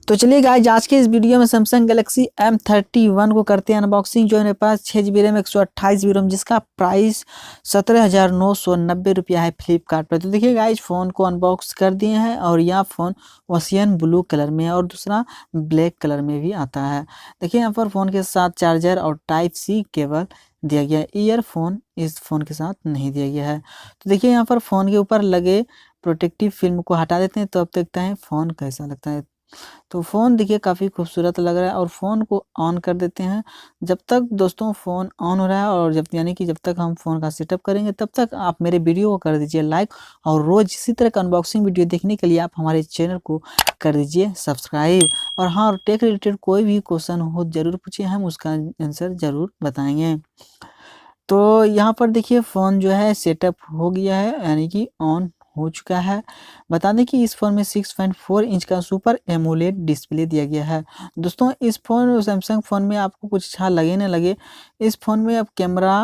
तो चलिए गाइस, आज के इस वीडियो में सैमसंग गैलेक्सी M31 को करते हैं अनबॉक्सिंग। जो है मेरे पास 6 GB रैम 128 GB रोम, जिसका प्राइस 17,990 रुपया है फ्लिपकार्ट पर। तो देखिए गाइस, फ़ोन को अनबॉक्स कर दिए हैं और यह फ़ोन ओशियन ब्लू कलर में है और दूसरा ब्लैक कलर में भी आता है। देखिए यहाँ पर फ़ोन के साथ चार्जर और टाइप सी केबल दिया गया है। ईयरफोन इस फ़ोन के साथ नहीं दिया गया है। तो देखिए यहाँ पर फ़ोन के ऊपर लगे प्रोटेक्टिव फिल्म को हटा देते हैं, तो अब देखते हैं फ़ोन कैसा लगता है। तो फ़ोन देखिए काफ़ी खूबसूरत लग रहा है और फ़ोन को ऑन कर देते हैं। जब तक दोस्तों फ़ोन ऑन हो रहा है और जब तक हम फ़ोन का सेटअप करेंगे, तब तक आप मेरे वीडियो को कर दीजिए लाइक, और रोज़ इसी तरह का अनबॉक्सिंग वीडियो देखने के लिए आप हमारे चैनल को कर दीजिए सब्सक्राइब। और हाँ, टेक रिलेटेड कोई भी क्वेश्चन हो ज़रूर पूछिए, हम उसका आंसर ज़रूर बताएँगे। तो यहाँ पर देखिए फ़ोन जो है सेटअप हो गया है, यानी कि ऑन हो चुका है। बता दें कि इस फ़ोन में 6.4 इंच का सुपर एमोलेड डिस्प्ले दिया गया है। दोस्तों, इस फ़ोन सैमसंग फ़ोन में आपको कुछ अच्छा लगे ना लगे, इस फ़ोन में अब कैमरा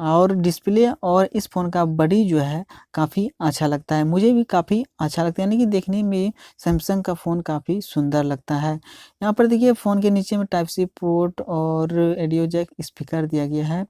और डिस्प्ले और इस फ़ोन का बॉडी जो है काफ़ी अच्छा लगता है। मुझे भी काफ़ी अच्छा लगता है, यानी कि देखने में सैमसंग का फ़ोन काफ़ी सुंदर लगता है। यहाँ पर देखिए फ़ोन के नीचे में टाइप सी पोर्ट और ऑडियो जैक स्पीकर दिया गया है,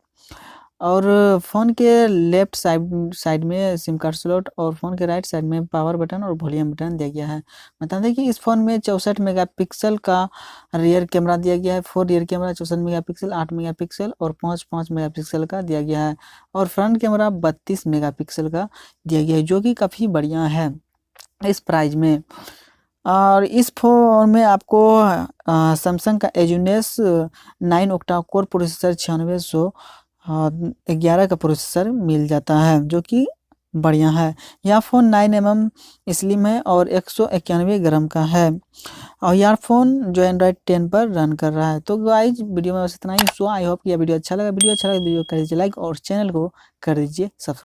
और फ़ोन के लेफ्ट साइड साइड में सिम कार्ड स्लॉट और फ़ोन के राइट साइड में पावर बटन और वॉल्यूम बटन दिया गया है। बता दें कि इस फ़ोन में 64 मेगापिक्सल का रियर कैमरा दिया गया है। 4 रियर कैमरा 64 मेगापिक्सल, 8 मेगापिक्सल और 5 मेगापिक्सल का दिया गया है, और फ्रंट कैमरा 32 मेगापिक्सल का दिया गया है, जो कि काफ़ी बढ़िया है इस प्राइस में। और इस फ़ोन में आपको सैमसंग का एजुनेस 9 ऑक्टा-कोर प्रोसेसर 9611 का प्रोसेसर मिल जाता है, जो कि बढ़िया है। यह फ़ोन 9 स्लिम है और 191 ग्राम का है, और यह फ़ोन जो एंड्रॉयड 10 पर रन कर रहा है। तो गाइस, वीडियो में बस इतना ही। सो आई होप कि यह वीडियो अच्छा लगा। वीडियो अच्छा लगा वीडियो कर दीजिए लाइक और चैनल को कर दीजिए सब्सक्राइब।